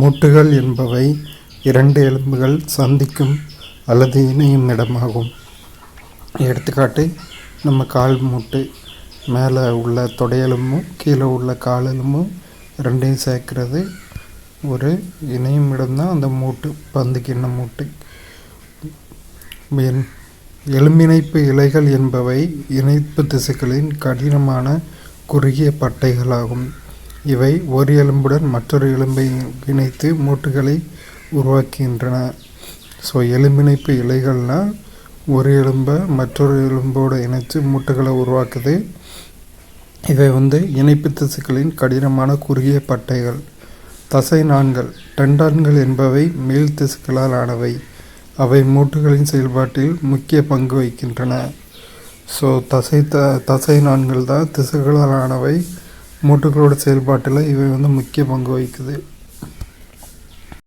மூட்டுகள் என்பவை இரண்டு எலும்புகள் சந்திக்கும் அல்லது இணையும் இடமாகும். எடுத்துக்காட்டு, நம்ம கால் மூட்டு மேலே உள்ள தொடையெலும்பும் கீழே உள்ள காலெலும்பும் ரெண்டையும் சேர்க்கிறது ஒரு இணையும் இடம்தான் அந்த மூட்டு, பந்துக்கிண்ண மூட்டு. எலும்பிணைப்பு இழைகள் என்பவை இணைப்பு திசுக்களின் கடினமான குறுகிய பட்டைகளாகும். இவை ஒரு எலும்புடன் மற்றொரு எலும்பை இணைத்து மூட்டுகளை உருவாக்குகின்றன. எலும்பிணைப்பு இழைகள்னால் ஒரு எலும்பை மற்றொரு எலும்போடு இணைத்து மூட்டுகளை உருவாக்குது. இவை இணைப்பு திசுக்களின் கடினமான குறுகிய பட்டைகள். தசை நாண்கள் டெண்டான்கள் என்பவை மேல் திசுக்களால் ஆனவை. அவை மூட்டுகளின் செயல்பாட்டில் முக்கிய பங்கு வகிக்கின்றன. தசை நாண்கள் தான் திசுக்களால் ஆனவை. மூட்டுகளோட செயல்பாட்டில் இவை முக்கிய பங்கு வகிக்குது.